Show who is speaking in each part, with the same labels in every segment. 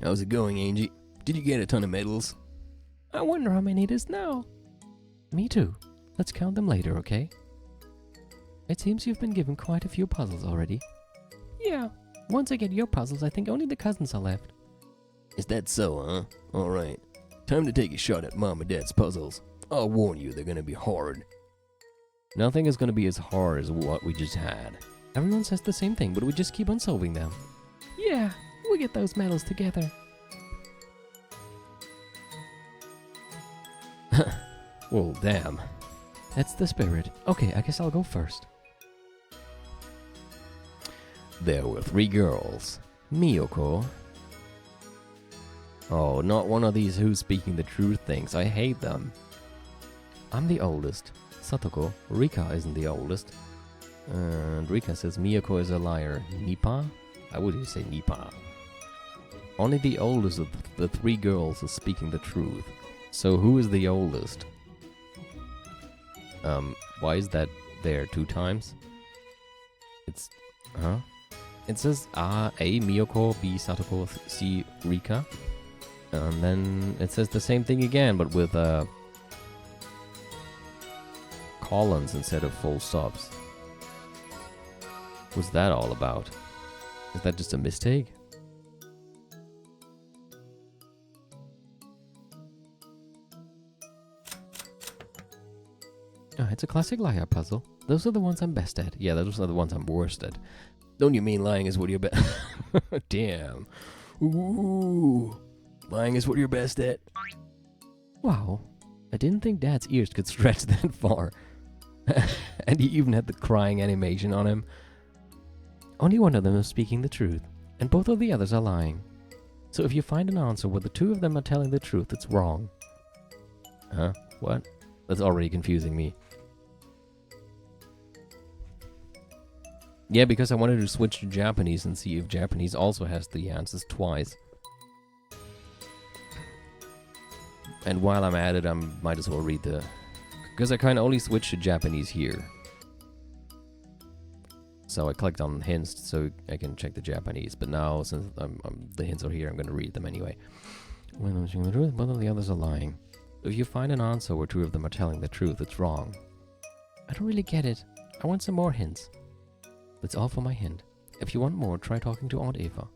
Speaker 1: How's it going, Angie? Did you get a ton of medals?
Speaker 2: I wonder how many it is now. Me too. Let's count them later, okay? It seems you've been given quite a few puzzles already. Yeah. Once I get your puzzles, I think only the cousins are left.
Speaker 1: Is that so, huh? Alright. Time to take a shot at Mom and Dad's puzzles. I'll warn you, they're gonna be hard.
Speaker 2: Nothing is gonna be as hard as what we just had. Everyone says the same thing, but we just keep on solving them. Yeah, we'll get those medals together.
Speaker 1: Well, damn.
Speaker 2: That's the spirit. Okay, I guess I'll go first.
Speaker 1: There were 3 girls. Miyoko. Oh, not one of these who's speaking the truth things. I hate them.
Speaker 2: I'm the oldest. Satoko. Rika isn't the oldest.
Speaker 1: And Rika says Miyoko is a liar. Nipa? I would say Nipa. Only the oldest of the 3 girls is speaking the truth. So who is the oldest? Why is that there 2 times? It's, huh? It says A. Miyoko, B. Satoko, C. Rika. And then it says the same thing again, but with colons instead of full stops. What's that all about? Is that just a mistake?
Speaker 2: Oh, it's a classic liar puzzle. Those are the ones I'm best at.
Speaker 1: Yeah, those are the ones I'm worst at. Don't you mean lying is what you're best? Damn. Ooh. Lying is what you're best at.
Speaker 2: Wow. I didn't think Dad's ears could stretch that far. And he even had the crying animation on him. Only one of them is speaking the truth, and both of the others are lying. So if you find an answer where the 2 of them are telling the truth, it's wrong.
Speaker 1: Huh? What? That's already confusing me. Yeah, because I wanted to switch to Japanese and see if Japanese also has the answers twice. And while I'm at it, I might as well read the... Because I can only switch to Japanese here. So I clicked on hints so I can check the Japanese. But now, since the hints are here, I'm going to read them anyway. When I'm saying the truth, both of the others are lying. If you find an answer where 2 of them are telling the truth, it's wrong.
Speaker 2: I don't really get it. I want some more hints. That's all for my hint. If you want more, try talking to Aunt Eva.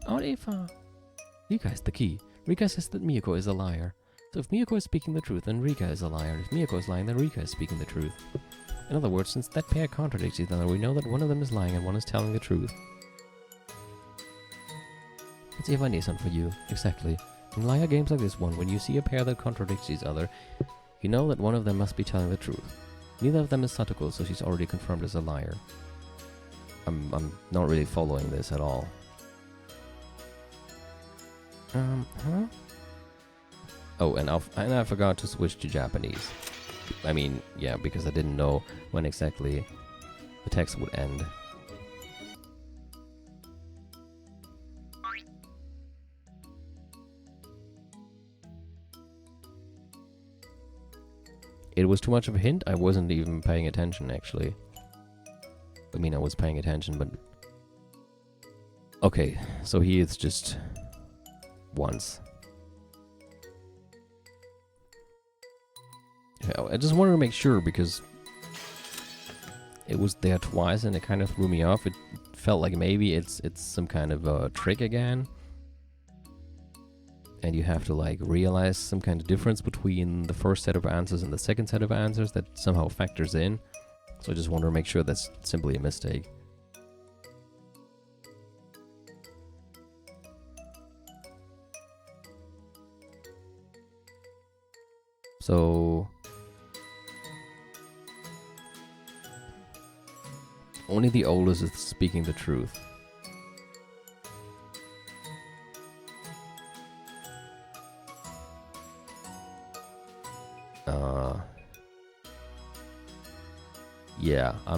Speaker 2: Aunt Eva! Rika is the key. Rika says that Miyoko is a liar. So if Miyoko is speaking the truth, then Rika is a liar. If Miyoko is lying, then Rika is speaking the truth. In other words, since that pair contradicts each other, we know that one of them is lying and one is telling the truth. It's Eva-Nissan for you. Exactly. In liar games like this one, when you see a pair that contradicts each other, you know that one of them must be telling the truth. Neither of them is Satoko, so she's already confirmed as a liar. I'm not really following this at all. Huh?
Speaker 1: Oh, and I forgot to switch to Japanese. I mean, yeah, because I didn't know when exactly the text would end. It was too much of a hint. I wasn't even paying attention, actually. I mean, I was paying attention, but... Okay, so here it's just... once. I just wanted to make sure, because... it was there twice, and it kind of threw me off. It felt like maybe it's some kind of a trick again. And you have to, like, realize some kind of difference between the first set of answers and the second set of answers that somehow factors in. So I just want to make sure that's simply a mistake. So... only the oldest is speaking the truth. Yeah, I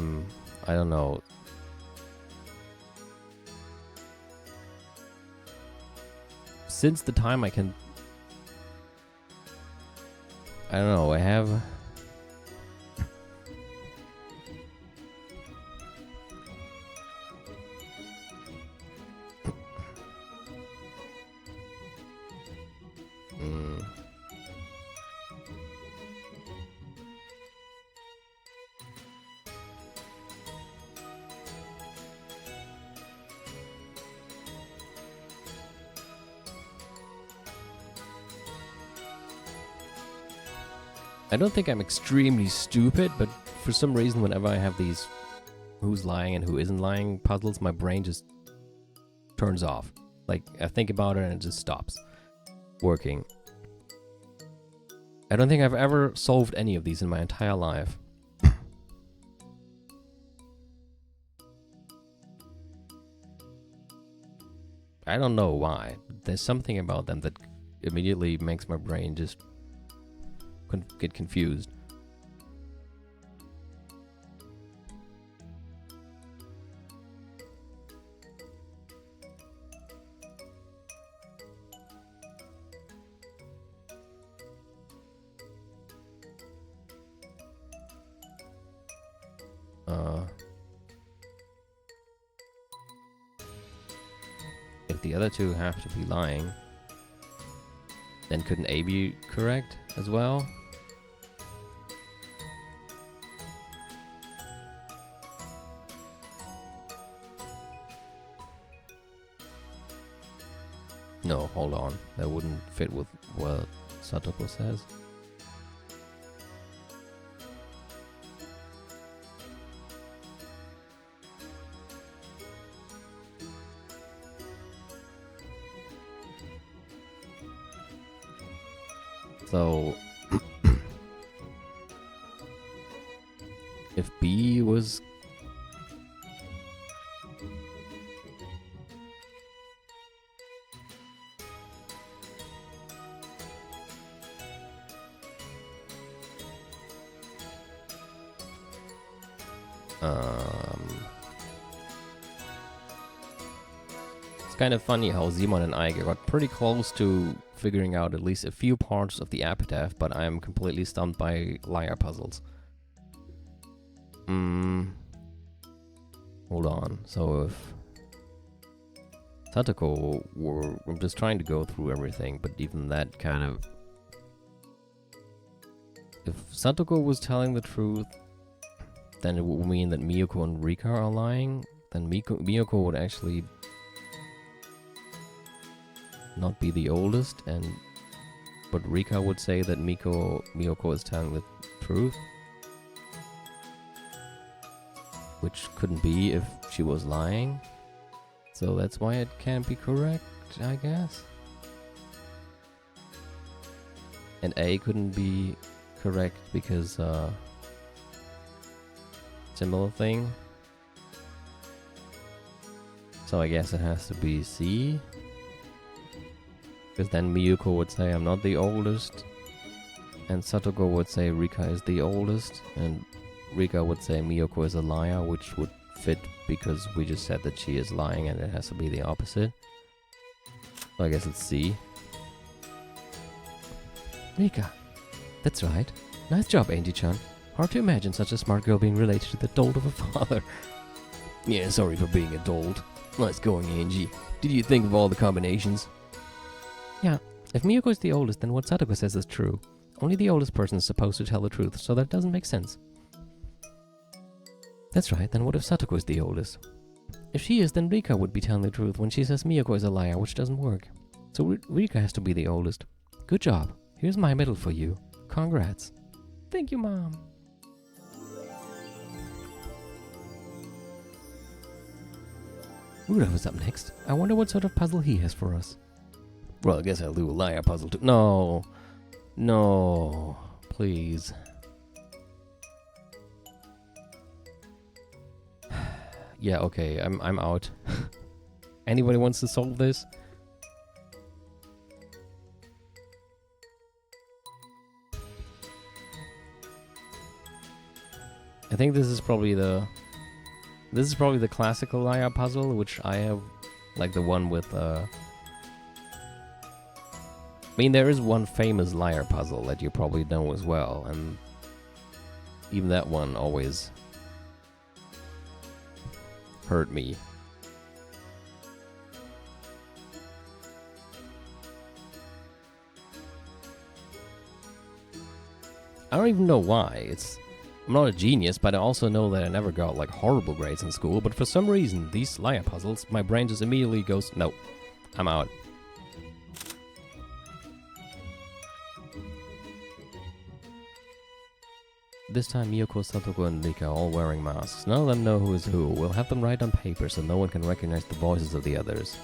Speaker 1: don't know. Since the time I don't know, I have... I don't think I'm extremely stupid, but for some reason, whenever I have these who's lying and who isn't lying puzzles, my brain just turns off. Like, I think about it and it just stops working. I don't think I've ever solved any of these in my entire life. I don't know why. There's something about them that immediately makes my brain just get confused. If the other two have to be lying, then couldn't A be correct as well? No, hold on. That wouldn't fit with what Satoko says. So, if B was... It's kind of funny how Simon and I got pretty close to figuring out at least a few parts of the epitaph, but I am completely stumped by liar puzzles. Hold on. So if Satoko were... I'm just trying to go through everything, but even that kind of... If Satoko was telling the truth, then it would mean that Miyako and Rika are lying. Then Miyako would actually not be the oldest, but Rika would say that Miyako is telling the truth, which couldn't be if she was lying. So that's why it can't be correct, I guess. And A couldn't be correct because similar thing. So I guess it has to be C. Because then Miyuko would say I'm not the oldest, and Satoko would say Rika is the oldest, and Rika would say Miyuko is a liar, which would fit because we just said that she is lying and it has to be the opposite. So I guess it's C.
Speaker 2: Rika. That's right. Nice job, Angie-chan. Hard to imagine such a smart girl being related to the dolt of a father.
Speaker 1: Yeah, sorry for being a dolt. Nice going, Angie. Did you think of all the combinations?
Speaker 2: Yeah, if Miyako is the oldest, then what Satoko says is true. Only the oldest person is supposed to tell the truth, so that doesn't make sense. That's right, then what if Satoko is the oldest? If she is, then Rika would be telling the truth when she says Miyako is a liar, which doesn't work. So Rika has to be the oldest. Good job. Here's my medal for you. Congrats. Thank you, Mom. Rudolph is up next. I wonder what sort of puzzle he has for us.
Speaker 1: Well, I guess I'll do a liar puzzle too. No. No. Please. Yeah, okay, I'm out. Anybody wants to solve this? I think this is probably the classical liar puzzle, which I have, like the one with I mean, there is one famous liar puzzle that you probably know as well, and even that one always hurt me. I don't even know why. I'm not a genius, but I also know that I never got like horrible grades in school, but for some reason, these liar puzzles, my brain just immediately goes, nope, I'm out. This time Miyako, Satoko, and Rika are all wearing masks. None of them know who is who. We'll have them write on paper so no one can recognize the voices of the others.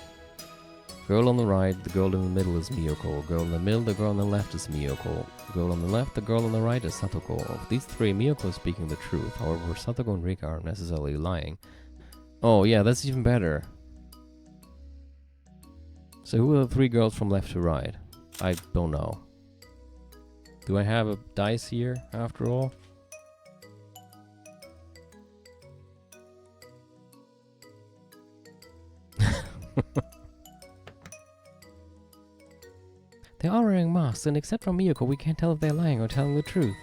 Speaker 1: Girl on the right, the girl in the middle is Miyako. Girl in the middle, the girl on the left is Miyako. Girl on the left, the girl on the right is Satoko. Of these three, Miyako is speaking the truth. However, Satoko and Rika aren't necessarily lying. Oh yeah, that's even better. So who are the three girls from left to right? I don't know. Do I have a dice here, after all? They are wearing masks, and except for Miyako, we can't tell if they're lying or telling the truth.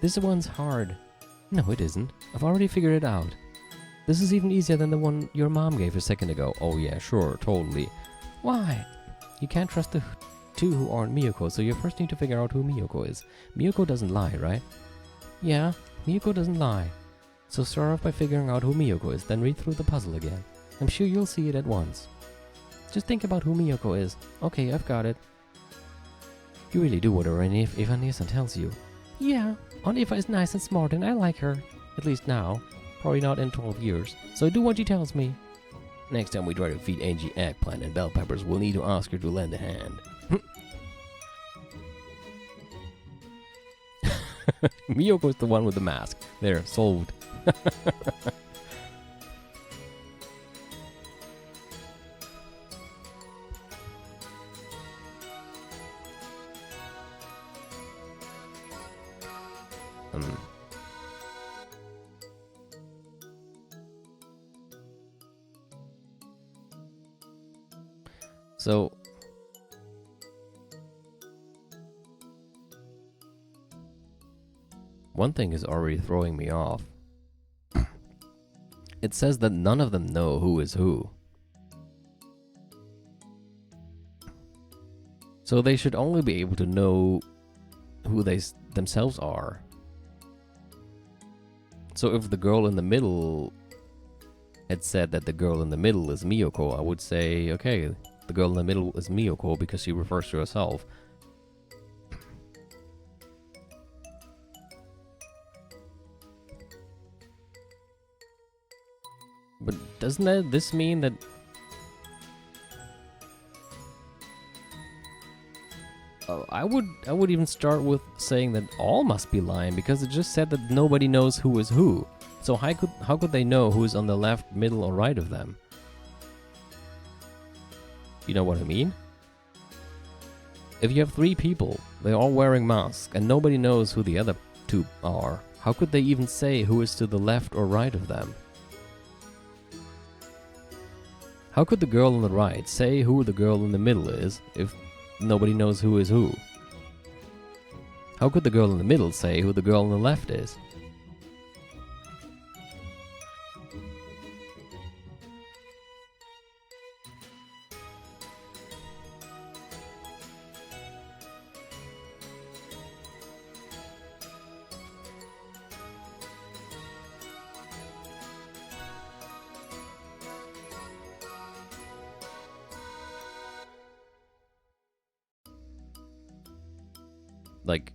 Speaker 1: This one's hard. No, it isn't. I've already figured it out. This is even easier than the one your mom gave a second ago. Oh yeah, sure, totally. Why? You can't trust the two who aren't Miyako, so you first need to figure out who Miyako is. Miyako doesn't lie, right? Yeah, Miyako doesn't lie. So start off by figuring out who Miyako is, then read through the puzzle again. I'm sure you'll see it at once. Just think about who Miyako is. Okay, I've got it. You really do whatever Eva Nielsen tells you. Yeah, Aunt Eva is nice and smart and I like her. At least now. Probably not in 12 years. So do what she tells me. Next time we try to feed Angie eggplant and bell peppers, we'll need to ask her to lend a hand. Miyoko's the one with the mask. There, solved. So one thing is already throwing me off. It says that none of them know who is who. So they should only be able to know who they themselves are. So if the girl in the middle had said that the girl in the middle is Miyako, I would say, okay, the girl in the middle is Miyako because she refers to herself. But doesn't this mean that... I would even start with saying that all must be lying, because it just said that nobody knows who is who. So how could they know who is on the left, middle, or right of them? You know what I mean? If you have three people, they're all wearing masks, and nobody knows who the other two are, how could they even say who is to the left or right of them? How could the girl on the right say who the girl in the middle is if nobody knows who is who? How could the girl in the middle say who the girl on the left is? Like,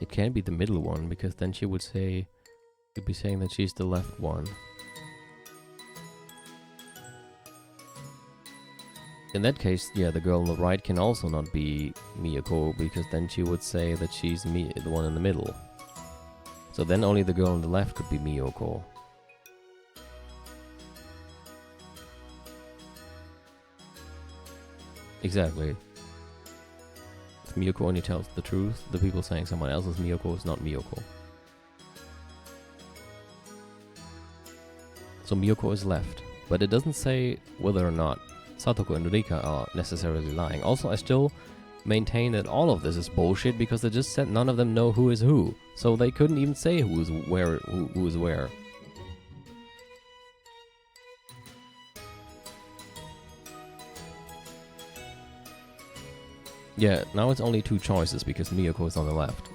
Speaker 1: it can't be the middle one, because then she would say, you'd be saying that she's the left one. In that case, yeah, the girl on the right can also not be Miyako, because then she would say that she's the one in the middle. So then only the girl on the left could be Miyako. Exactly. If Miyako only tells the truth, the people saying someone else is Miyako is not Miyako. So Miyako is left, but it doesn't say whether or not Satoko and Rika are necessarily lying. Also, I still maintain that all of this is bullshit, because they just said none of them know who is who. So they couldn't even say who is where. Yeah, now it's only two choices because Miyako is on the left.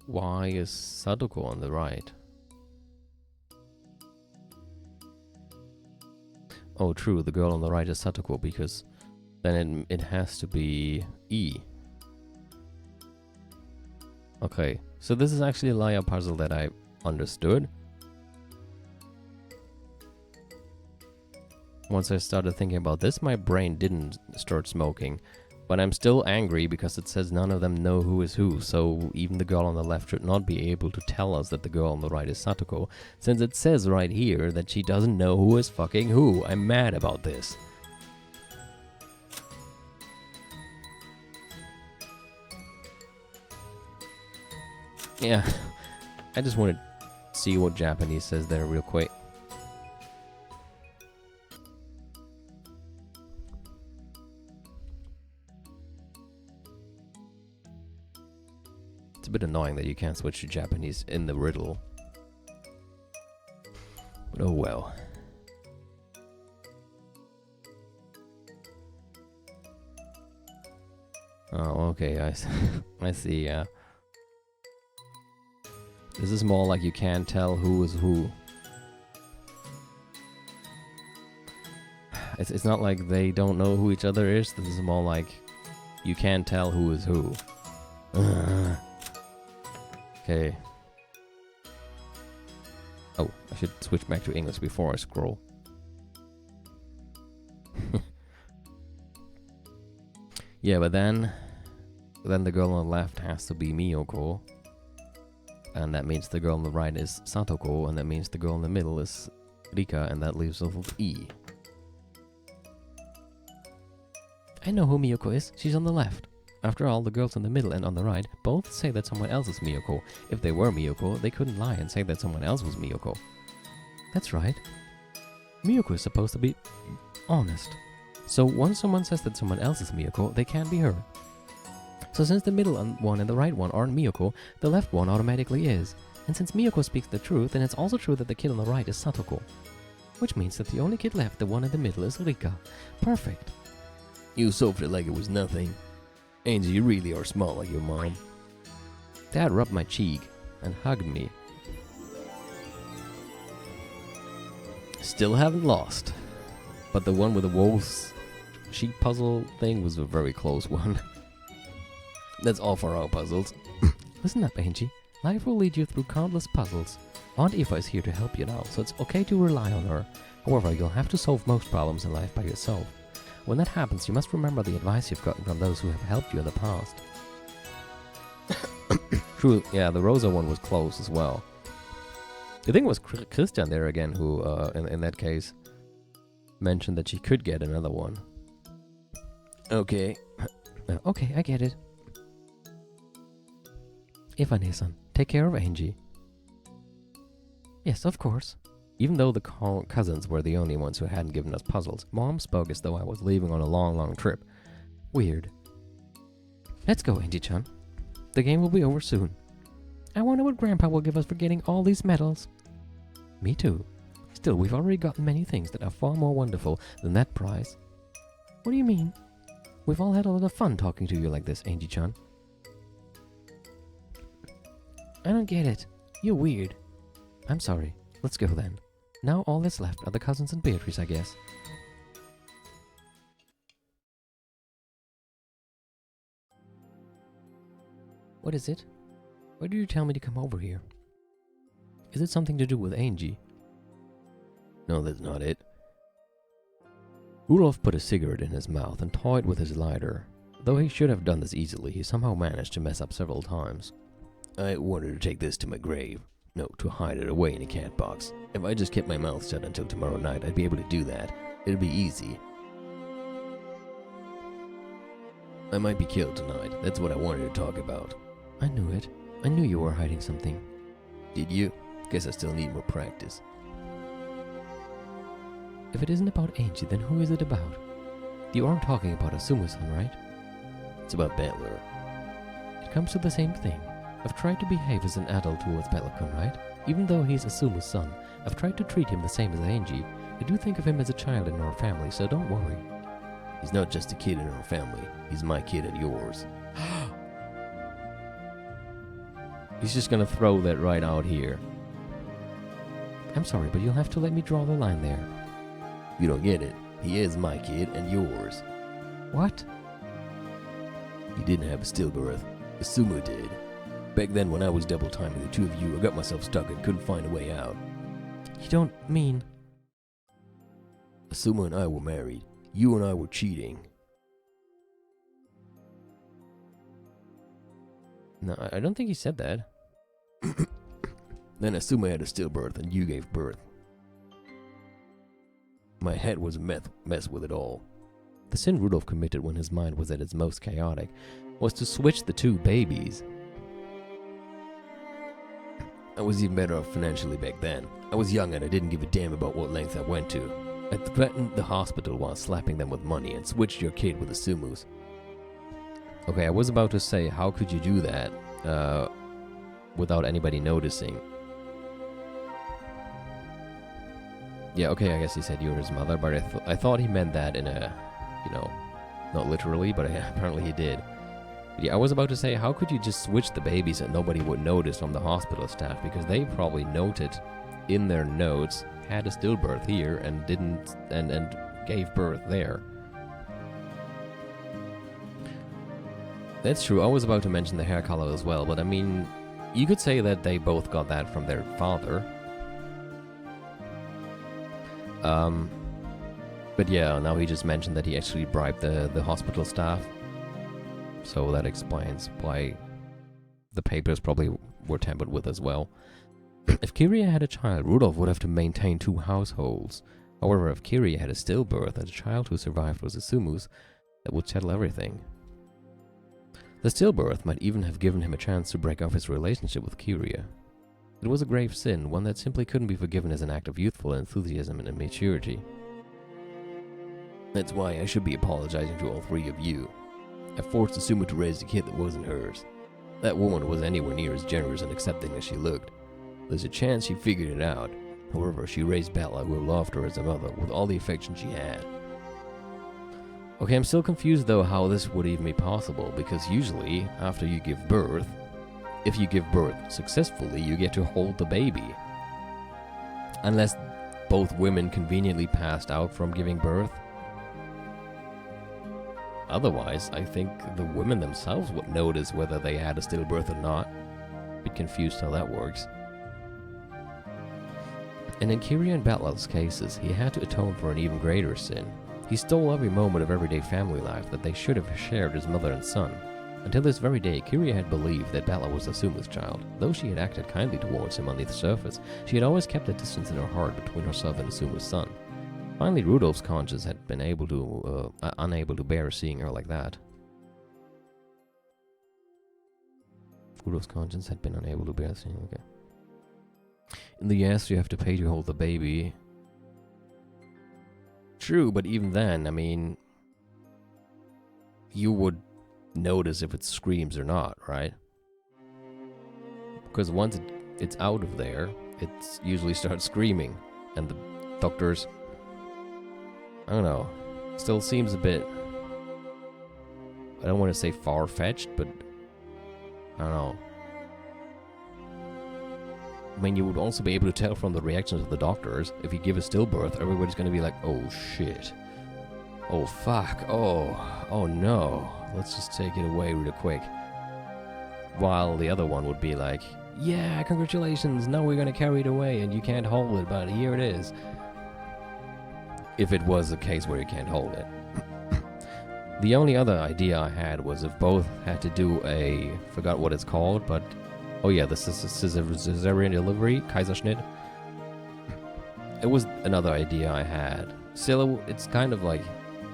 Speaker 1: why is Sadako on the right? Oh, true, the girl on the right is Sadako, because then it has to be E. Okay, so this is actually a liar puzzle that I understood. Once I started thinking about this, my brain didn't start smoking. But I'm still angry because it says none of them know who is who, so even the girl on the left should not be able to tell us that the girl on the right is Satoko, since it says right here that she doesn't know who is fucking who. I'm mad about this. Yeah, I just want to see what Japanese says there real quick. It's a bit annoying that you can't switch to Japanese in the riddle. But oh well. Oh, okay, I see, yeah. This is more like you can't tell who is who. It's not like they don't know who each other is. This is more like you can't tell who is who. Okay. Oh, I should switch back to English before I scroll. Yeah, but then the girl on the left has to be Miyoko. And that means the girl on the right is Satoko, and that means the girl in the middle is Rika, and that leaves us with E. I know who Miyoko is. She's on the left. After all, the girls in the middle and on the right both say that someone else is Miyoko. If they were Miyoko, they couldn't lie and say that someone else was Miyoko. That's right. Miyoko is supposed to be honest. So once someone says that someone else is Miyoko, they can't be her. So since the middle one and the right one aren't Miyoko, the left one automatically is. And since Miyoko speaks the truth, then it's also true that the kid on the right is Satoko. Which means that the only kid left, the one in the middle, is Rika. Perfect. You solved it like it was nothing. Angie, you really are smart like your mom. Dad rubbed my cheek and hugged me. Still haven't lost. But the one with the wolves sheep puzzle thing was a very close one. That's all for our puzzles. Listen up, Angie. Life will lead you through countless puzzles. Aunt Eva is here to help you now, so it's okay to rely on her. However, you'll have to solve most problems in life by yourself. When that happens, you must remember the advice you've gotten from those who have helped you in the past. True, yeah, the Rosa one was close as well. I think it was Christian there again who, in that case, mentioned that she could get another one. Okay. Okay, I get it. Eva-san, take care of Angie. Yes, of course. Even though the cousins were the only ones who hadn't given us puzzles, Mom spoke as though I was leaving on a long trip. Weird. Let's go, Angie-chan. The game will be over soon. I wonder what Grandpa will give us for getting all these medals. Me too. Still, we've already gotten many things that are far more wonderful than that prize. What do you mean? We've all had a lot of fun talking to you like this, Angie-chan. I don't get it. You're weird. I'm sorry. Let's go then. Now all that's left are the cousins and Beatrice, I guess. What is it? Why did you tell me to come over here? Is it something to do with Angie? No, that's not it. Rudolph put a cigarette in his mouth and toyed with his lighter. Though he should have done this easily, he somehow managed to mess up several times. I wanted to take this to my grave. No, to hide it away in a cat box. If I just kept my mouth shut until tomorrow night, I'd be able to do that. It'd be easy. I might be killed tonight. That's what I wanted to talk about. I knew it. I knew you were hiding something. Did you? Guess I still need more practice. If it isn't about Angie, then who is it about? You aren't talking about Asumu-san, right? It's about Butler. It comes to the same thing. I've tried to behave as an adult towards Butler-kun, right? Even though he's Asumu's son, I've tried to treat him the same as Angie. I do think of him as a child in our family, so don't worry. He's not just a kid in our family. He's my kid and yours. He's just gonna throw that right out here.
Speaker 2: I'm sorry, but you'll have to let me draw the line there.
Speaker 1: You don't get it. He is my kid and yours.
Speaker 2: What?
Speaker 1: He didn't have a stillbirth. Asuma did. Back then when I was double timing the two of you, I got myself stuck and couldn't find a way out.
Speaker 2: You don't mean...
Speaker 1: Asuma and I were married. You and I were cheating.
Speaker 2: No, I don't think he said that.
Speaker 1: Then Asuma had a stillbirth and you gave birth. My head was a mess with it all.
Speaker 2: The sin Rudolph committed when his mind was at its most chaotic was to switch the two babies.
Speaker 1: I was even better off financially back then. I was young and I didn't give a damn about what length I went to. I threatened the hospital while slapping them with money and switched your kid with Asumu's.
Speaker 2: Okay, I was about to say, how could you do that without anybody noticing? Yeah, okay, I guess he said you were his mother, but I thought he meant that in a, you know, not literally, but apparently he did. But yeah, I was about to say, how could you just switch the babies and nobody would notice from the hospital staff? Because they probably noted in their notes, had a stillbirth here and didn't, and gave birth there. That's true, I was about to mention the hair color as well, but I mean, you could say that they both got that from their father. But yeah, now he just mentioned that he actually bribed the hospital staff. So that explains why the papers probably were tampered with as well. If Kiria had a child, Rudolph would have to maintain two households. However, if Kiria had a stillbirth and the child who survived was Asumu's, that would settle everything. The stillbirth might even have given him a chance to break off his relationship with Kiria. It was a grave sin, one that simply couldn't be forgiven as an act of youthful enthusiasm and immaturity.
Speaker 1: That's why I should be apologizing to all three of you. I forced Asuma to raise a kid that wasn't hers. That woman was anywhere near as generous and accepting as she looked. There's a chance she figured it out. However, she raised Bella, who loved her as a mother, with all the affection she had.
Speaker 2: Okay, I'm still confused though how this would even be possible, because usually, after you give birth, if you give birth successfully, you get to hold the baby. Unless both women conveniently passed out from giving birth. Otherwise, I think the women themselves would notice whether they had a stillbirth or not. Bit confused how that works. And in Kiria and Batlal's cases, he had to atone for an even greater sin. He stole every moment of everyday family life that they should have shared as mother and son. Until this very day, Kiria had believed that Batla was Asuma's child. Though she had acted kindly towards him on the surface, she had always kept a distance in her heart between herself and Asuma's son. Finally, Rudolph's conscience had been unable to bear seeing her like that. Rudolph's conscience had been unable to bear seeing her, okay. In the US, you have to pay to hold the baby. True, but even then, I mean, you would notice if it screams or not, right? Because once it's out of there, it usually starts screaming, and the doctors, I don't know, still seems a bit, I don't want to say far-fetched, but I don't know. I mean, you would also be able to tell from the reactions of the doctors. If you give a stillbirth, everybody's going to be like, oh shit, oh fuck, oh no, let's just take it away real quick. While the other one would be like, yeah, congratulations, now we're going to carry it away and you can't hold it, but here it is. If it was a case where you can't hold it. The only other idea I had was if both had to do a, forgot what it's called, but oh yeah, this is a cesarean delivery, Kaiserschnitt. It was another idea I had. Still, it's kind of like,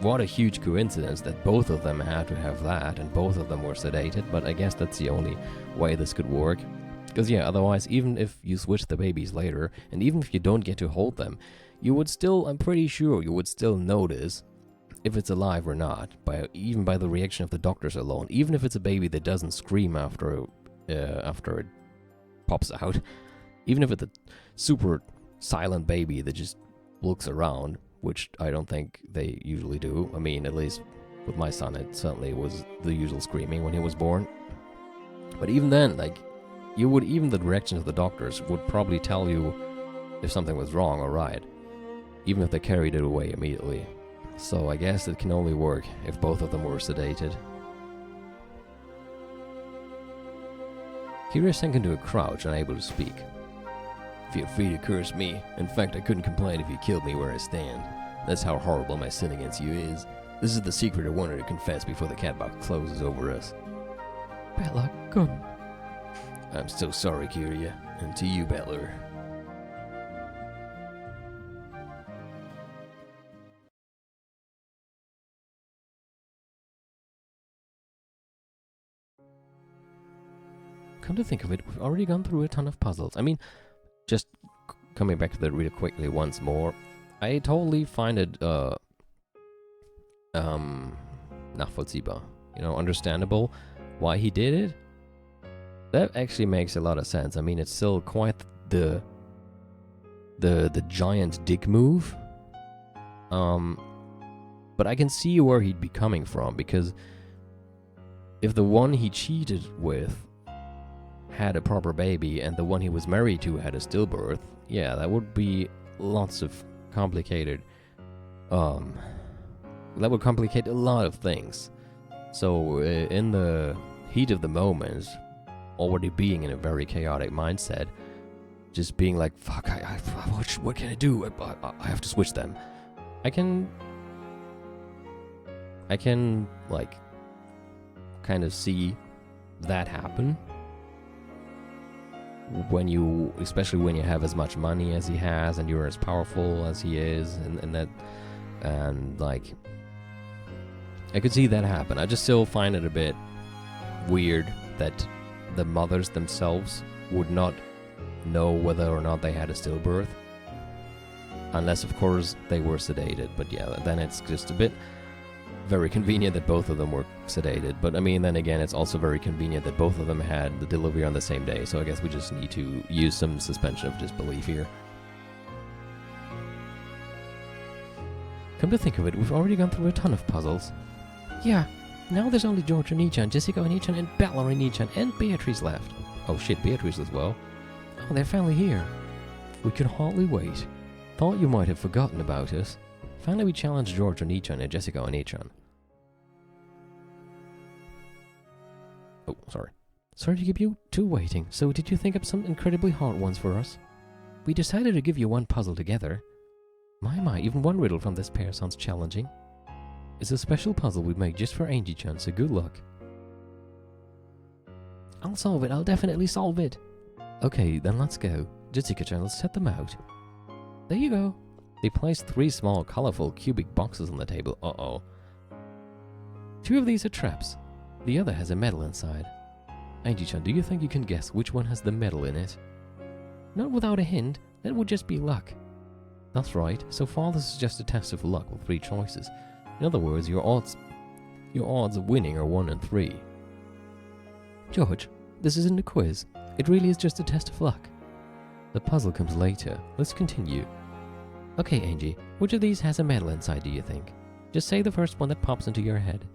Speaker 2: what a huge coincidence that both of them had to have that, and both of them were sedated, but I guess that's the only way this could work. Because yeah, otherwise, even if you switch the babies later, and even if you don't get to hold them, you would still, I'm pretty sure, you would still notice if it's alive or not, even by the reaction of the doctors alone. Even if it's a baby that doesn't scream after it pops out, even if it's a super silent baby that just looks around, which I don't think they usually do. I mean, at least with my son, it certainly was the usual screaming when he was born. But even then, like,
Speaker 1: you would, even the directions of the doctors would probably tell you if something was wrong or right, even if they carried it away immediately. So I guess it can only work if both of them were sedated. Kiryu sank into a crouch, unable to speak. Feel free to curse me. In fact, I couldn't complain if you killed me where I stand. That's how horrible my sin against you is. This is the secret I wanted to confess before the cat box closes over us.
Speaker 2: Bad luck, gun.
Speaker 1: I'm so sorry, Kiryu, and to you, Butler.
Speaker 2: Come to think of it, we've already gone through a ton of puzzles. I mean,
Speaker 1: Just coming back to that really quickly once more, I totally find it, nachvollziehbar, understandable why he did it. That actually makes a lot of sense. I mean, it's still quite the giant dick move. But I can see where he'd be coming from, because if the one he cheated with had a proper baby and the one he was married to had a stillbirth, yeah, that would be lots of complicated, that would complicate a lot of things. So in the heat of the moment, already being in a very chaotic mindset, just being like, fuck, what can I do? I have to switch them. I can like kind of see that happen when you, especially when you have as much money as he has and you're as powerful as he is, and like I could see that happen. I just still find it a bit weird that the mothers themselves would not know whether or not they had a stillbirth, unless of course they were sedated. But yeah, then it's just a bit very convenient that both of them were sedated. But I mean, then again, it's also very convenient that both of them had the delivery on the same day. So I guess we just need to use some suspension of disbelief here.
Speaker 2: come to think of it, we've already gone through a ton of puzzles. Yeah, now there's only George and Nichan, Jessica and Nichan, and Bella and Nichan, and Beatrice left.
Speaker 1: Oh shit, Beatrice as well.
Speaker 2: Oh, they're finally here.
Speaker 1: We can hardly wait. Thought you might have forgotten about us. Finally we challenged George and Nichan and Jessica and Nichan. Oh, sorry.
Speaker 2: Sorry to keep you two waiting. So did you think up some incredibly hard ones for us? We decided to give you one puzzle together. My, even one riddle from this pair sounds challenging. It's a special puzzle we made just for Angie-chan, so good luck. I'll solve it, I'll definitely solve it.
Speaker 1: Okay, then let's go. Jessica-chan, let's set them out.
Speaker 2: There you go.
Speaker 1: They placed 3 small, colorful, cubic boxes on the table. Uh-oh.
Speaker 2: 2 of these are traps. The other has a medal inside.
Speaker 1: Angie-chan, do you think you can guess which one has the medal in it?
Speaker 2: Not without a hint. That would just be luck.
Speaker 1: That's right. So far, this is just a test of luck with 3 choices. In other words, your odds of winning are 1 in 3.
Speaker 2: George, this isn't a quiz. It really is just a test of luck.
Speaker 1: The puzzle comes later. Let's continue.
Speaker 2: Okay, Angie, which of these has a medal inside, do you think? Just say the first one that pops into your head.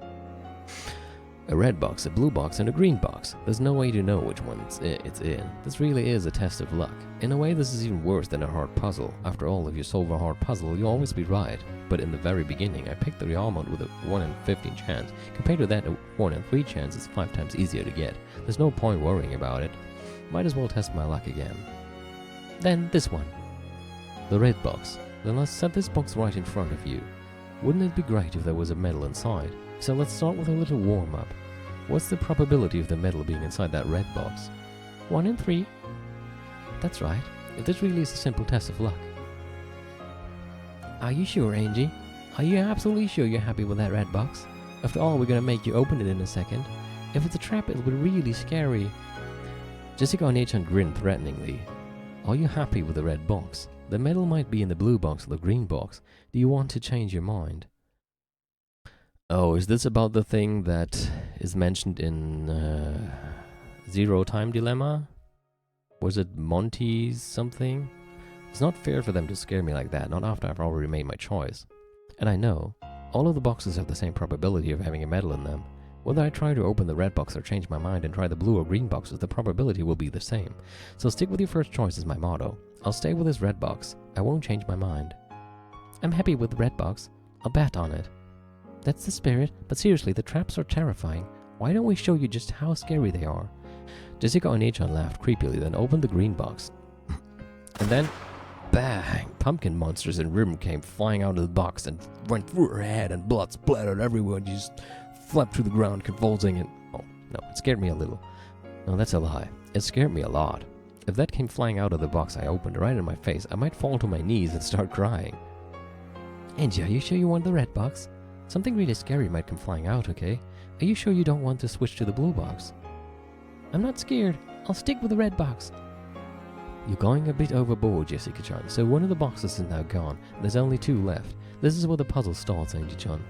Speaker 1: A red box, a blue box, and a green box. There's no way to know which one it's in. This really is a test of luck. In a way, this is even worse than a hard puzzle. After all, if you solve a hard puzzle, you'll always be right. But in the very beginning, I picked the Realmont with a 1 in 15 chance. Compared to that, a 1 in 3 chance is 5 times easier to get. There's no point worrying about it. Might as well test my luck again.
Speaker 2: Then this one.
Speaker 1: The red box. Then let's set this box right in front of you. Wouldn't it be great if there was a medal inside? So let's start with a little warm-up. What's the probability of the medal being inside that red box?
Speaker 2: 1 in 3.
Speaker 1: That's right. If this really is a simple test of luck.
Speaker 2: Are you sure, Angie? Are you absolutely sure you're happy with that red box? After all, we're gonna make you open it in a second. If it's a trap, it'll be really scary.
Speaker 1: Jessica Onechan grinned threateningly. Are you happy with the red box? The medal might be in the blue box or the green box. Do you want to change your mind? Oh, is this about the thing that is mentioned in Zero Time Dilemma? Was it Monty's something? It's not fair for them to scare me like that, not after I've already made my choice. And I know, all of the boxes have the same probability of having a medal in them.
Speaker 2: Whether I try to open the red box or change my mind and try the blue or green boxes, the probability will be the same. So stick with your first choice is my motto. I'll stay with this red box. I won't change my mind. I'm happy with the red box. I'll bet on it. That's the spirit, but seriously, the traps are terrifying. Why don't we show you just how scary they are? Jessica Onechan laughed creepily, then opened the green box. And then, bang! Pumpkin monsters in ribbon came flying out of the box and went through her head, and blood splattered everywhere, and she just flapped to the ground, convulsing, and... Oh, no, it scared me a little. No, that's a lie. It scared me a lot. If that came flying out of the box I opened right in my face, I might fall to my knees and start crying. Angie, are you sure you want the red box? Something really scary might come flying out, okay? Are you sure you don't want to switch to the blue box? I'm not scared. I'll stick with the red box. You're going a bit overboard, Jessica-chan, so one of the boxes is now gone. There's only 2 left. This is where the puzzle starts, Angie-chan.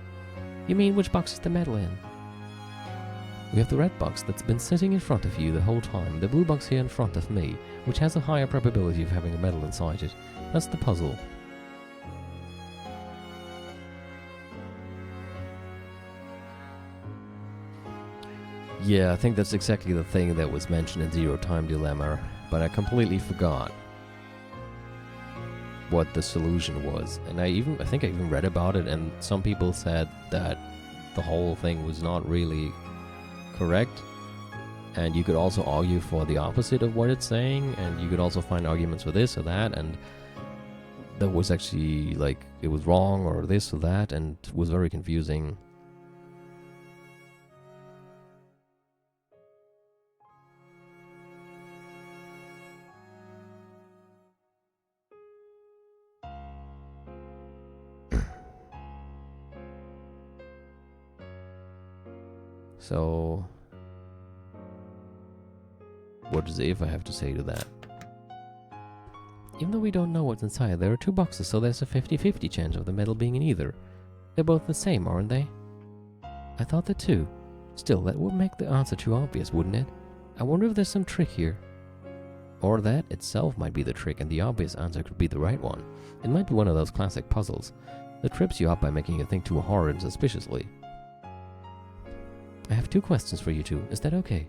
Speaker 2: You mean which box is the medal in? We have the red box that's been sitting in front of you the whole time, the blue box here in front of me, which has a higher probability of having a medal inside it. That's the puzzle. Yeah, I think that's exactly the thing that was mentioned in Zero Time Dilemma, but I completely forgot what the solution was. And I think I even read about it, and some people said that the whole thing was not really correct, and you could also argue for the opposite of what it's saying, and you could also find arguments for this or that, and that was actually like it was wrong or this or that, and it was very confusing. So, what does Eva have to say to that? Even though we don't know what's inside, there are 2 boxes, so there's a 50-50 chance of the medal being in either. They're both the same, aren't they? I thought that too. Still, that would make the answer too obvious, wouldn't it? I wonder if there's some trick here. Or that itself might be the trick and the obvious answer could be the right one. It might be one of those classic puzzles that trips you up by making you think too hard and suspiciously. I have 2 questions for you two. Is that okay?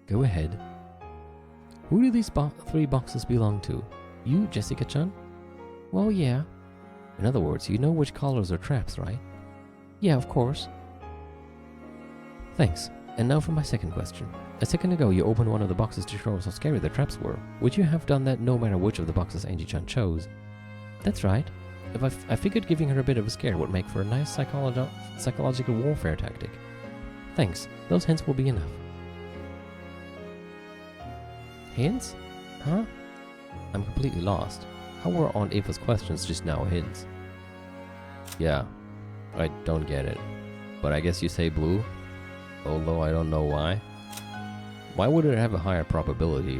Speaker 2: Go ahead. Who do these 3 boxes belong to? You, Jessica-chan? Well, yeah. In other words, you know which colors are traps, right? Yeah, of course. Thanks. And now for my second question. A second ago, you opened one of the boxes to show us how scary the traps were. Would you have done that no matter which of the boxes Angie-chan chose? That's right. I figured giving her a bit of a scare would make for a nice psychological warfare tactic. Thanks. Those hints will be enough. Hints? Huh? I'm completely lost. How were Aunt Eva's questions just now hints? Yeah, I don't get it. But I guess you say blue? Although I don't know why. Why would it have a higher probability?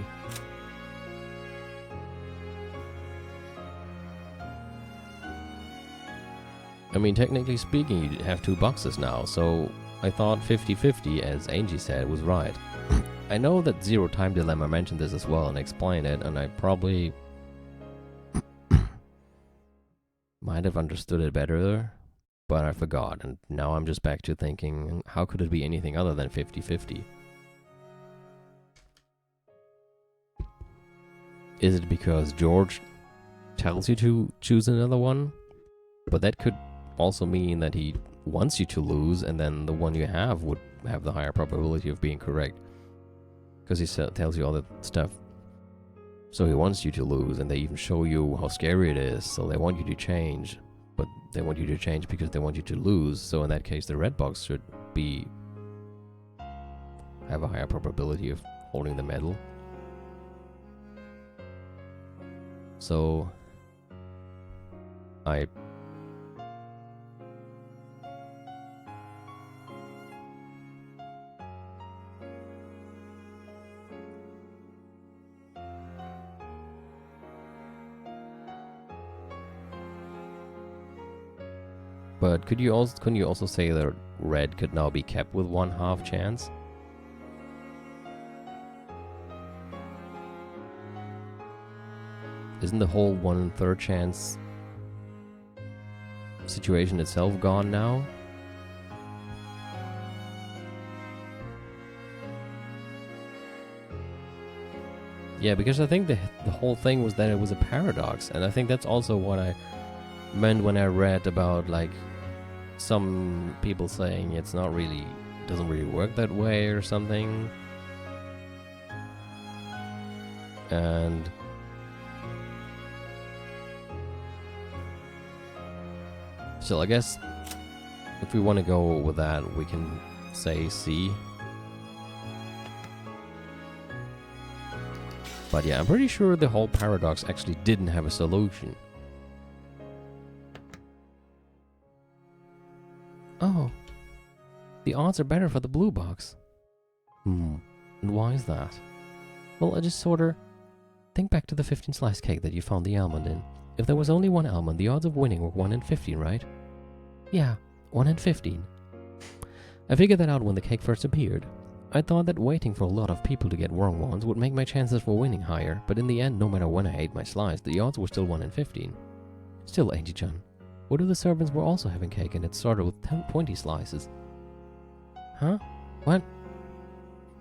Speaker 2: I mean, technically speaking, you have 2 boxes now, so I thought 50-50, as Angie said, was right. I know that Zero Time Dilemma mentioned this as well and explained it, and I probably might have understood it better, but I forgot, and now I'm just back to thinking, how could it be anything other than 50-50? Is it because George tells you to choose another one? But that could also mean that he wants you to lose, and then the one you have would have the higher probability of being correct. Because he tells you all that stuff. So he wants you to lose, and they even show you how scary it is, so they want you to change. But they want you to change because they want you to lose, so in that case the red box should have a higher probability of holding the medal. So But couldn't you also say that red could now be kept with 1/2 chance? Isn't the whole 1/3 chance situation itself gone now?
Speaker 1: Yeah, because I think the whole thing was that it was a paradox, and I think that's also what I meant when I read about like some people saying it's not really doesn't really work that way or something. And so I guess if we want to go with that, we can say C. But yeah, I'm pretty sure the whole paradox actually didn't have a solution. Oh, the odds are better for the blue box. And why is that? Well, I just sorta think back to the 15 slice cake that you found the almond in. If there was only one almond, the odds of winning were 1 in 15, right? Yeah, 1 in 15. I figured that out when the cake first appeared. I thought that waiting for a lot of people to get wrong ones would make my chances for winning higher, but in the end, no matter when I ate my slice, the odds were still 1 in 15. Still, Angie-chan, what if the servants were also having cake and it started with 20 slices? Huh? What?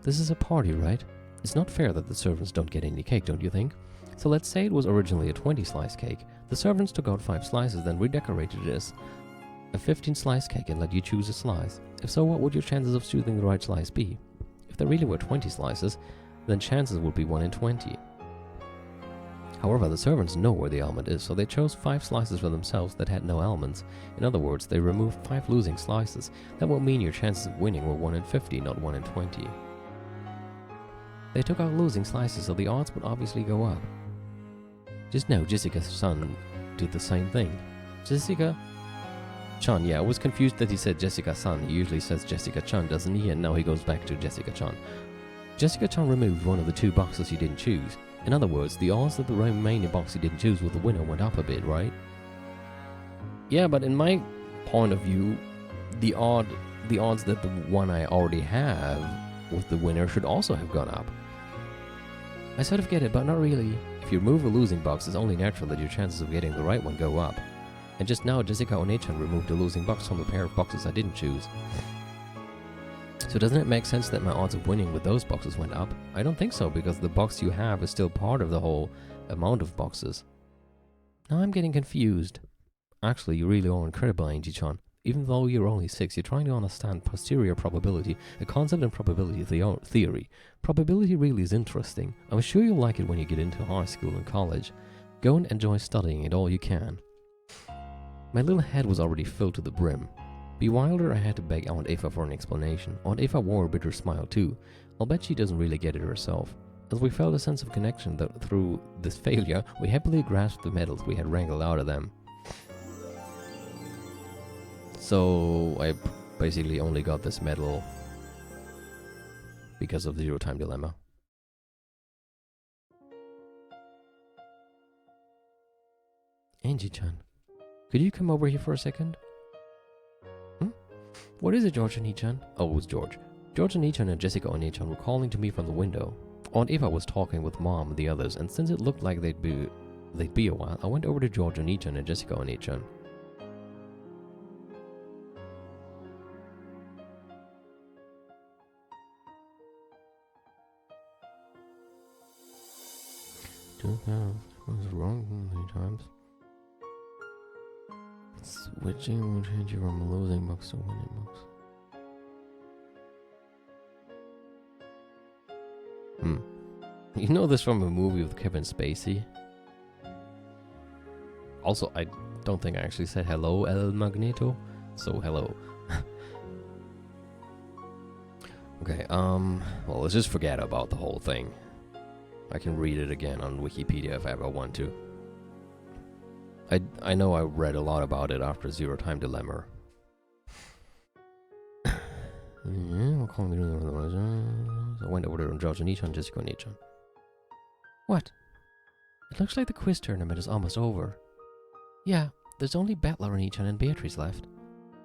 Speaker 1: This is a party, right? It's not fair that the servants don't get any cake, don't you think? So let's say it was originally a 20-slice cake. The servants took out 5 slices, then redecorated it as a 15-slice cake and let you choose a slice. If so, what would your chances of choosing the right slice be? If there really were 20 slices, then chances would be 1 in 20. However, the servants know where the almond is, so they chose 5 slices for themselves that had no almonds. In other words, they removed 5 losing slices. That will mean your chances of winning were 1 in 50, not 1 in 20. They took out losing slices, so the odds would obviously go up. Just now, Jessica's son did the same thing. Jessica-chan, yeah, I was confused that he said Jessica-san. He usually says Jessica-chan, doesn't he? And now he goes back to Jessica-chan. Jessica-chan removed one of the 2 boxes he didn't choose. In other words, the odds that the remaining box he didn't choose with the winner went up a bit, right? Yeah, but in my point of view, the odds that the one I already have with the winner should also have gone up. I sort of get it, but not really. If you remove a losing box, it's only natural that your chances of getting the right one go up. And just now, Jessica One-chan removed a losing box from the pair of boxes I didn't choose. So doesn't it make sense that my odds of winning with those boxes went up? I don't think so, because the box you have is still part of the whole amount of boxes. Now I'm getting confused. Actually, you really are incredible, Angie-chan. Even though you're only 6, you're trying to understand posterior probability, a concept in probability theory. Probability really is interesting. I'm sure you'll like it when you get into high school and college. Go and enjoy studying it all you can. My little head was already filled to the brim. Bewildered, I had to beg Aunt Eva for an explanation. Aunt Eva wore a bitter smile too. I'll bet she doesn't really get it herself. As we felt a sense of connection that through this failure, we happily grasped the medals we had wrangled out of them. So I basically only got this medal because of the Zero Time Dilemma. Angie-chan, could you come over here for a second? What is it, George and Ichan? Oh, it was George. George and Ichan and Jessica and Ichan were calling to me from the window. Aunt Eva was talking with Mom and the others, and since it looked like they'd be a while, I went over to George and Ichan and Jessica and Ichan. Was wrong 3 times. Switching will change you from a losing box to a winning box. You know this from a movie with Kevin Spacey? Also, I don't think I actually said hello, El Magneto. So, hello. Okay, well, let's just forget about the whole thing. I can read it again on Wikipedia if I ever want to. I know I read a lot about it after Zero Time Dilemma. I went over to George and Nichan, Jessica and Nichan. What? It looks like the quiz tournament is almost over. Yeah, there's only Battler and Nichan and Beatrice left.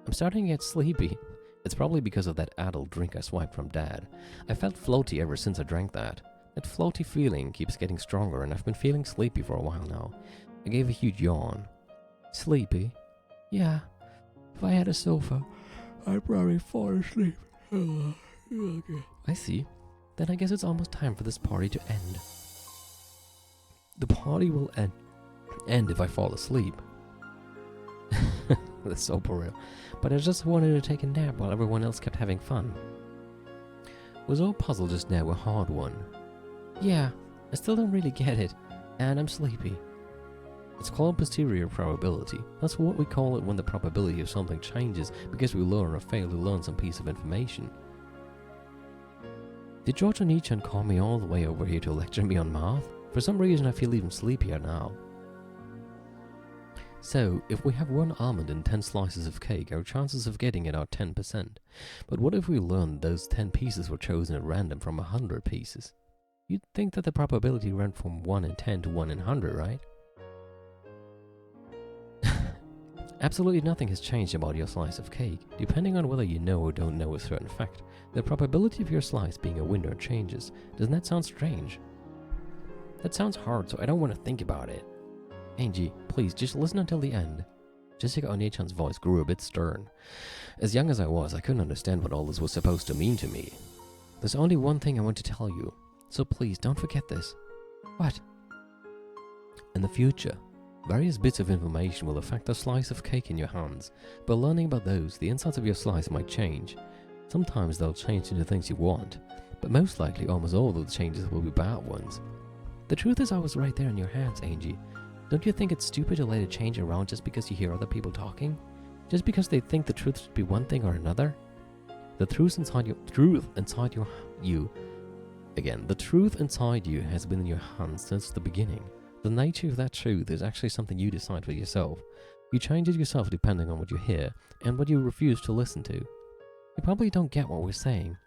Speaker 1: I'm starting to get sleepy. It's probably because of that adult drink I swiped from Dad. I felt floaty ever since I drank that. That floaty feeling keeps getting stronger, and I've been feeling sleepy for a while now. I gave a huge yawn. Sleepy? Yeah. If I had a sofa, I'd probably fall asleep. I see. Then I guess it's almost time for this party to end.
Speaker 2: The party will end if I fall asleep. That's so real. But I just wanted to take a nap while everyone else kept having fun. Was our puzzle just now a hard one? Yeah, I still don't really get it, and I'm sleepy. It's called posterior probability. That's what we call it when the probability of something changes because we learn or fail to learn some piece of information. Did George Oni-chan call me all the way over here to lecture me on math? For some reason I feel even sleepier now. So, if we have 1 almond and 10 slices of cake, our chances of getting it are 10%. But what if we learned those 10 pieces were chosen at random from 100 pieces? You'd think that the probability went from 1 in 10 to 1 in 100, right? Absolutely nothing has changed about your slice of cake. Depending on whether you know or don't know a certain fact, the probability of your slice being a winner changes. Doesn't that sound strange? That sounds hard, so I don't want to think about it. Angie, please, just listen until the end. Jessica Oni-chan's voice grew a bit stern. As young as I was, I couldn't understand what all this was supposed to mean to me. There's only one thing I want to tell you, so please don't forget this. What? In the future, various bits of information will affect the slice of cake in your hands. By learning about those, the insides of your slice might change. Sometimes they'll change into things you want, but most likely almost all of the changes will be bad ones. The truth is I was right there in your hands, Angie. Don't you think it's stupid to let it change around just because you hear other people talking? Just because they think the truth should be one thing or another? The truth inside you has been in your hands since the beginning. The nature of that truth is actually something you decide for yourself. You change it yourself depending on what you hear and what you refuse to listen to. You probably don't get what we're saying,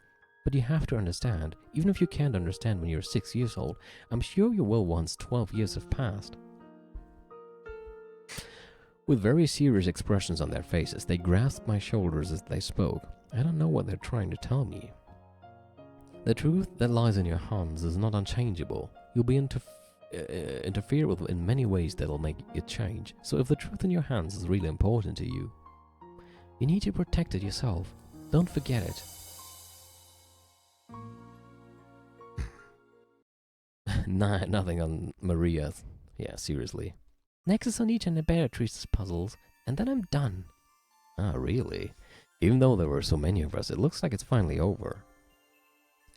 Speaker 2: but you have to understand. Even if you can't understand when you're 6 years old, I'm sure you will once 12 years have passed. With very serious expressions on their faces, they grasped my shoulders as they spoke. I don't know what they're trying to tell me. The truth that lies in your hands is not unchangeable. You'll be interfered with in many ways that'll make it change. So if the truth in your hands is really important to you, you need to protect it yourself. Don't forget it. Nah, nothing on Maria's. Yeah, seriously. Next is on each and the Beatrice's puzzles, and then I'm done. Ah, really? Even though there were so many of us, it looks like it's finally over.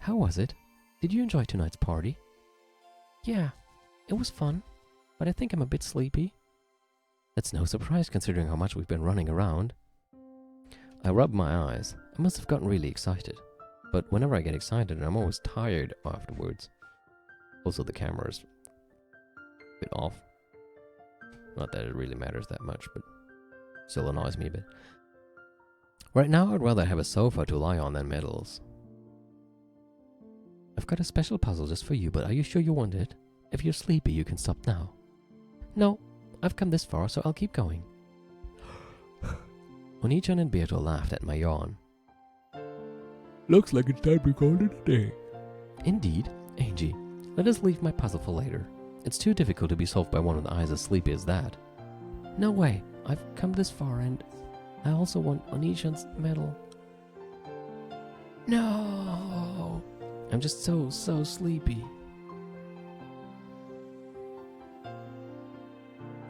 Speaker 2: How was it? Did you enjoy tonight's party? Yeah, it was fun, but I think I'm a bit sleepy. That's no surprise considering how much we've been running around. I rubbed my eyes. I must have gotten really excited. But whenever I get excited, I'm always tired afterwards. Also, the camera's a bit off. Not that it really matters that much, but still annoys me a bit. Right now, I'd rather have a sofa to lie on than medals. I've got a special puzzle just for you, but are you sure you want it? If you're sleepy, you can stop now. No, I've come this far, so I'll keep going. Oni-chan and Beato laughed at my yawn. Looks like it's time we called it a day. Indeed. Angie, let us leave my puzzle for later. It's too difficult to be solved by one with eyes as sleepy as that. No way. I've come this far and I also want Oni-chan's medal. No! I'm just so sleepy.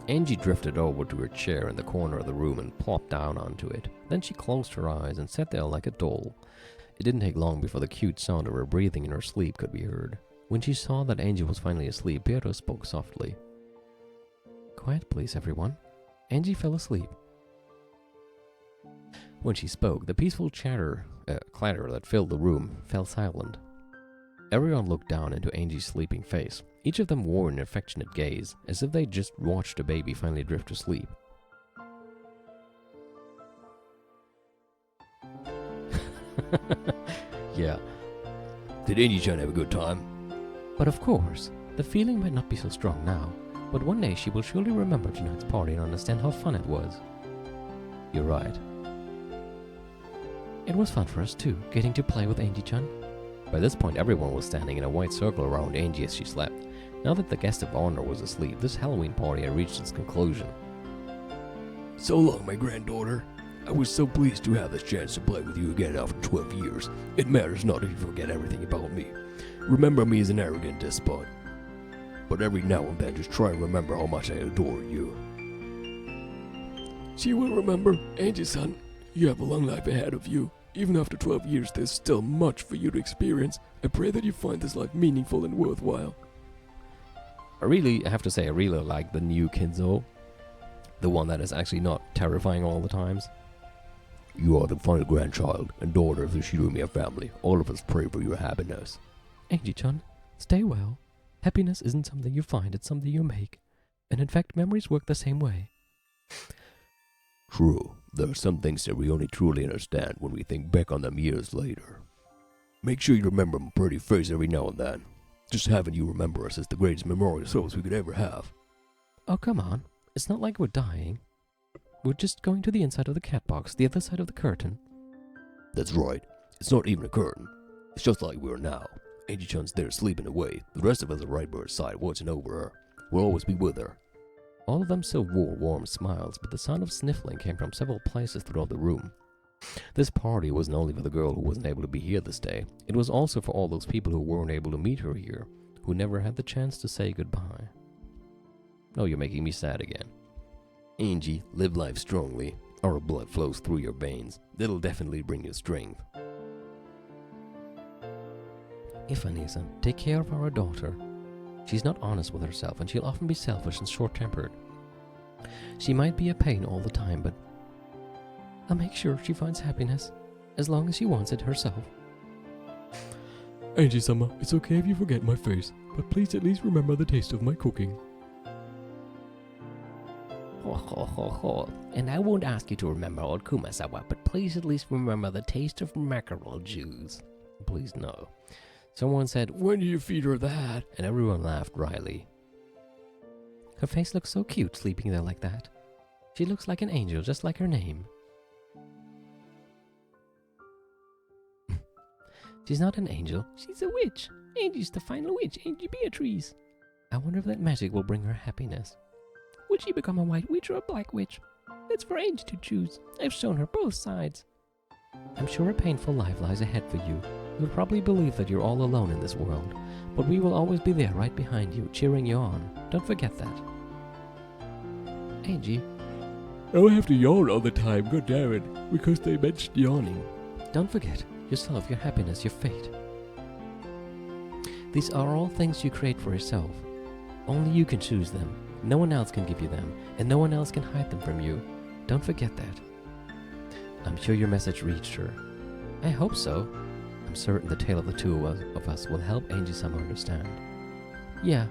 Speaker 2: Angie drifted over to her chair in the corner of the room and plopped down onto it. Then she closed her eyes and sat there like a doll. It didn't take long before the cute sound of her breathing in her sleep could be heard. When she saw that Angie was finally asleep, Beato spoke softly. Quiet please, everyone. Angie fell asleep. When she spoke, the peaceful clatter that filled the room fell silent. Everyone looked down into Angie's sleeping face. Each of them wore an affectionate gaze, as if they'd just watched a baby finally drift to sleep. Yeah. Did Angie-chan have a good time? But of course, the feeling might not be so strong now, but one day she will surely remember tonight's party and understand how fun it was. You're right. It was fun for us too, getting to play with Angie-chan. By this point, everyone was standing in a white circle around Angie as she slept. Now that the guest of honor was asleep, this Halloween party had reached its conclusion. So long, my granddaughter. I was so pleased to have this chance to play with you again after 12 years. It matters not if you forget everything about me. Remember me as an arrogant despot.
Speaker 3: but every now and then just try and remember how much I adore you.
Speaker 4: She will remember, Angie-san. You have a long life ahead of you. Even after 12 years, there's still much for you to experience. I pray that you find this life meaningful and worthwhile.
Speaker 1: I have to say, I really like the new Kinzo. The one that is actually not terrifying all the times.
Speaker 3: You are the final grandchild and daughter of the Shirumiya family. All of us pray for your happiness.
Speaker 2: Angie-chan, stay well. Happiness isn't something you find, it's something you make. And in fact, memories work the same way.
Speaker 3: True, there are some things that we only truly understand when we think back on them years later. Make sure you remember my pretty face every now and then. Just having you remember us is the greatest memorial service we could ever have.
Speaker 2: Oh, come on. It's not like we're dying. We're just going to the inside of the cat box, the other side of the curtain.
Speaker 3: That's right. It's not even a curtain. It's just like we are now. Angie-chan's there sleeping away. The rest of us are right by her side, watching over her. We'll always be with her.
Speaker 2: All of them still wore warm smiles, but the sound of sniffling came from several places throughout the room.
Speaker 1: This party wasn't only for the girl who wasn't able to be here this day. It was also for all those people who weren't able to meet her here, who never had the chance to say goodbye. Oh, you're making me sad again.
Speaker 3: Angie, live life strongly. Our blood flows through your veins. That'll definitely bring you strength.
Speaker 2: Ifanisan, take care of our daughter. She's not honest with herself, and she'll often be selfish and short-tempered. She might be a pain all the time, but I'll make sure she finds happiness, as long as she wants it herself.
Speaker 4: Angie-sama, it's okay if you forget my face, but please at least remember the taste of my cooking.
Speaker 2: Ho ho ho ho. And I won't ask you to remember old Kumasawa, but please at least remember the taste of mackerel juice. Please no. Someone said,
Speaker 4: When do you feed her that?
Speaker 2: And everyone laughed wryly. Her face looks so cute sleeping there like that. She looks like an angel, just like her name. She's not an angel, she's a witch. Angie's the final witch, Angie Beatrice. I wonder if that magic will bring her happiness. Would she become a white witch or a black witch? That's for Angie to choose. I've shown her both sides. I'm sure a painful life lies ahead for you. You'll probably believe that you're all alone in this world, but we will always be there right behind you, cheering you on. Don't forget that. Angie.
Speaker 4: I have to yawn all the time, goddammit, because they mentioned yawning.
Speaker 2: Don't forget yourself, your happiness, your fate. These are all things you create for yourself. Only you can choose them. No one else can give you them, and no one else can hide them from you. Don't forget that. I'm sure your message reached her. I hope so. I'm certain the tale of the two of us will help Angie-sama understand. Yeah.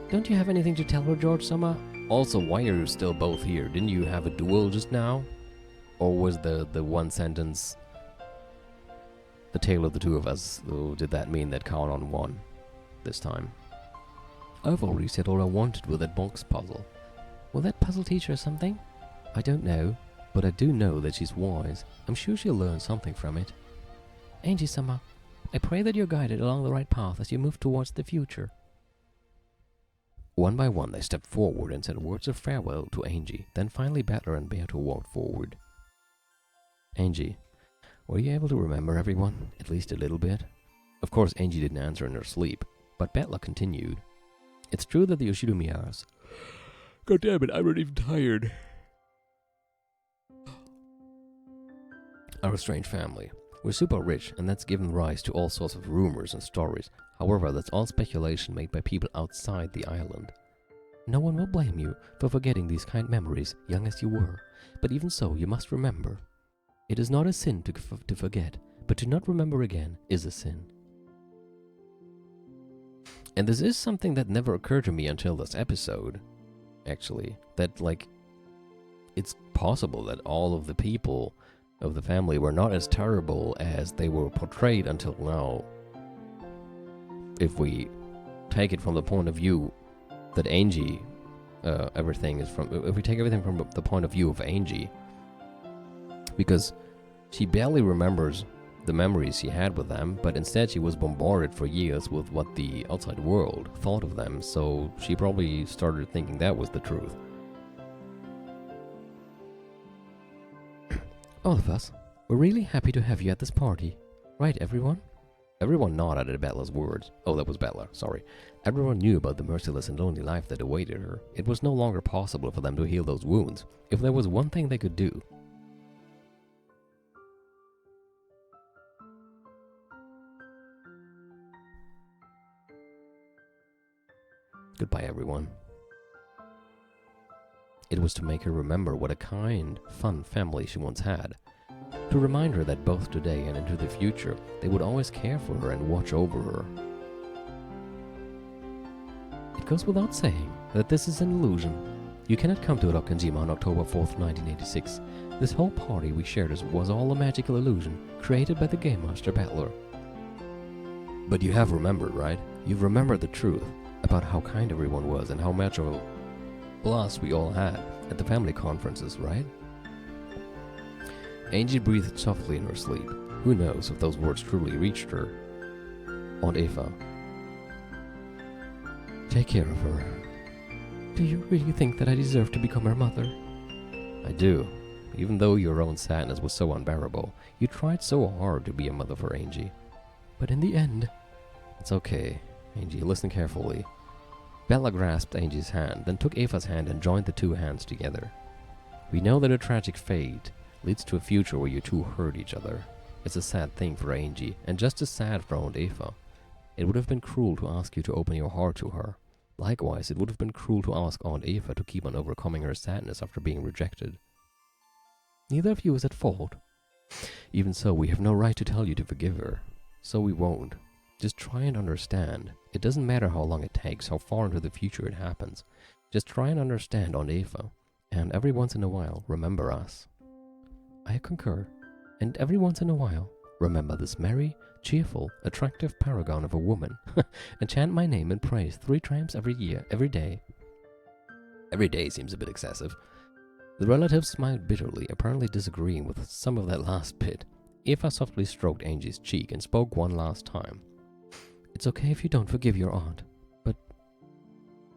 Speaker 2: Don't you have anything to tell her, George-sama?
Speaker 1: Also, why are you still both here? Didn't you have a duel just now? Or was the one sentence the tale of the two of us? Or did that mean that Kaonon won this time?
Speaker 2: I've already said all I wanted with that box puzzle. Will that puzzle teach her something? I don't know, but I do know that she's wise. I'm sure she'll learn something from it. Angie-sama, I pray that you're guided along the right path as you move towards the future.
Speaker 1: One by one they stepped forward and said words of farewell to Angie. Then finally Battler and Beato walked forward. Angie, were you able to remember everyone, at least a little bit? Of course Angie didn't answer in her sleep, but Battler continued. It's true that the Yoshirumiyas...
Speaker 4: God damn it, I'm not even tired.
Speaker 1: Are a strange family. We're super rich, and that's given rise to all sorts of rumors and stories. However, that's all speculation made by people outside the island.
Speaker 2: No one will blame you for forgetting these kind memories, young as you were. But even so, you must remember. It is not a sin to forget, but to not remember again is a sin.
Speaker 1: And this is something that never occurred to me until this episode, actually. That, like, it's possible that all of the people of the family were not as terrible as they were portrayed until now. If we take it from the point of view that Angie, if we take everything from the point of view of Angie, because she barely remembers the memories she had with them, but instead she was bombarded for years with what the outside world thought of them, so she probably started thinking that was the truth.
Speaker 2: All of us, we're really happy to have you at this party. Right, everyone?
Speaker 1: Everyone nodded at Bella's words. Oh, that was Bella, sorry. Everyone knew about the merciless and lonely life that awaited her. It was no longer possible for them to heal those wounds. If there was one thing they could do, goodbye, everyone. It was to make her remember what a kind, fun family she once had. To remind her that both today and into the future, they would always care for her and watch over her. It goes without saying that this is an illusion. You cannot come to Rokkanjima on October 4th, 1986. This whole party we shared was all a magical illusion created by the Game Master Battler. But you have remembered, right? You've remembered the truth about how kind everyone was and how much of a blast we all had at the family conferences, right? Angie breathed softly in her sleep. Who knows if those words truly reached her? Aunt Eva. Take care of her.
Speaker 2: Do you really think that I deserve to become her mother?
Speaker 1: I do. Even though your own sadness was so unbearable, you tried so hard to be a mother for Angie.
Speaker 2: But in the end...
Speaker 1: It's okay. Angie, listen carefully. Bella grasped Angie's hand, then took Eva's hand and joined the two hands together. We know that a tragic fate leads to a future where you two hurt each other. It's a sad thing for Angie, and just as sad for Aunt Eva. It would have been cruel to ask you to open your heart to her. Likewise, it would have been cruel to ask Aunt Eva to keep on overcoming her sadness after being rejected.
Speaker 2: Neither of you is at fault.
Speaker 1: Even so, we have no right to tell you to forgive her. So we won't. Just try and understand. It doesn't matter how long it takes, how far into the future it happens. Just try and understand Aunt Eva. And every once in a while, remember us.
Speaker 2: I concur.
Speaker 1: And every once in a while, remember this merry, cheerful, attractive paragon of a woman, and chant my name in praise 3 times every year, every day. Every day seems a bit excessive. The relatives smiled bitterly, apparently disagreeing with some of that last bit. Eva softly stroked Angie's cheek and spoke one last time.
Speaker 2: It's okay if you don't forgive your aunt, but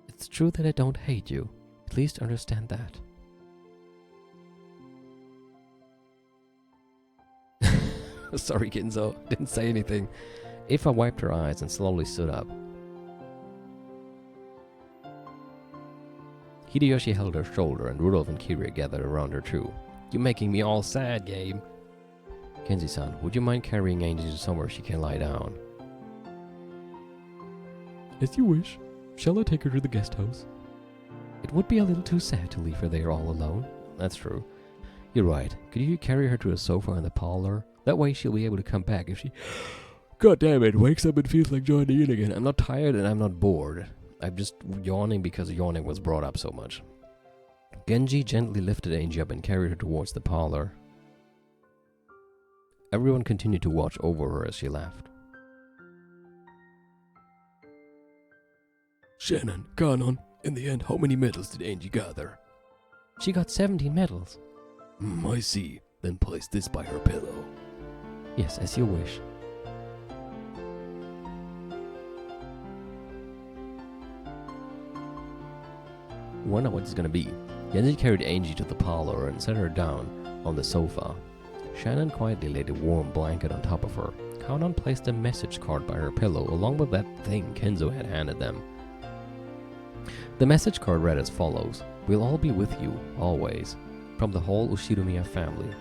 Speaker 2: it's true that I don't hate you. At least understand that.
Speaker 1: Sorry, Kinzo. Didn't say anything. Eva wiped her eyes and slowly stood up. Hideyoshi held her shoulder and Rudolph and Kira gathered around her too. You're making me all sad, Gabe. Kenji-san, would you mind carrying Angie to somewhere she can lie down?
Speaker 2: As you wish. Shall I take her to the guest house?
Speaker 1: It would be a little too sad to leave her there all alone. That's true. You're right. Could you carry her to a sofa in the parlor? That way she'll be able to come back if she... God damn it, wakes up and feels like joining in again. I'm not tired and I'm not bored. I'm just yawning because yawning was brought up so much. Genji gently lifted Angie up and carried her towards the parlor. Everyone continued to watch over her as she left.
Speaker 4: Shannon, Kanon, in the end, how many medals did Angie gather?
Speaker 2: She got 17 medals.
Speaker 3: I see. Then place this by her pillow.
Speaker 2: Yes, as you wish.
Speaker 1: Wonder what it's gonna be. Genji carried Angie to the parlor and set her down on the sofa. Shannon quietly laid a warm blanket on top of her. Kanon placed a message card by her pillow along with that thing Kenzo had handed them. The message card read as follows: We'll all be with you, always, from the whole Ushiromiya family.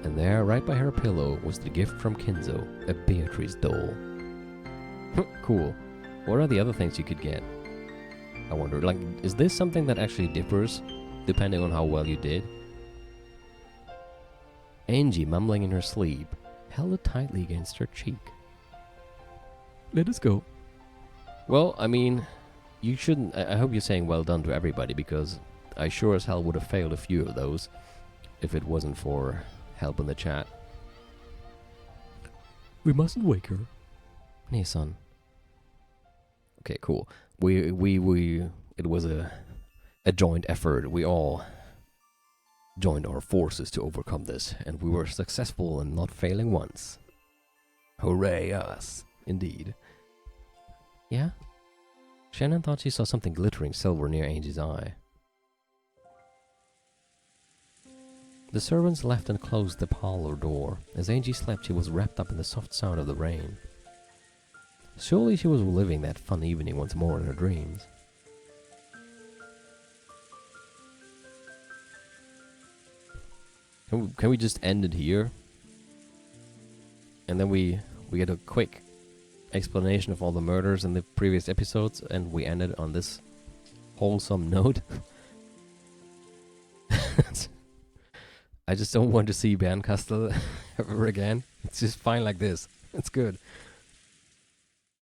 Speaker 1: And there, right by her pillow, was the gift from Kenzo, a Beatrice doll. Cool. What are the other things you could get? I wonder, like, is this something that actually differs depending on how well you did? Angie, mumbling in her sleep, held it tightly against her cheek.
Speaker 2: Let us go.
Speaker 1: Well, I mean, you shouldn't... I hope you're saying well done to everybody, because I sure as hell would have failed a few of those if it wasn't for help in the chat.
Speaker 2: We mustn't wake her.
Speaker 1: Nee-san. Okay, cool. It was a joint effort. We all joined our forces to overcome this, and we were successful in not failing once. Hooray us, indeed. Yeah? Shannon thought she saw something glittering silver near Angie's eye.
Speaker 2: The servants left and closed the parlor door. As Angie slept, she was wrapped up in the soft sound of the rain. Surely she was reliving that fun evening once more in her dreams. Can we just end it here? And then we get a quick explanation of all the murders in the previous episodes, and we end it on this wholesome note. I just don't want to see Bernkastel ever again. It's just fine like this. It's good.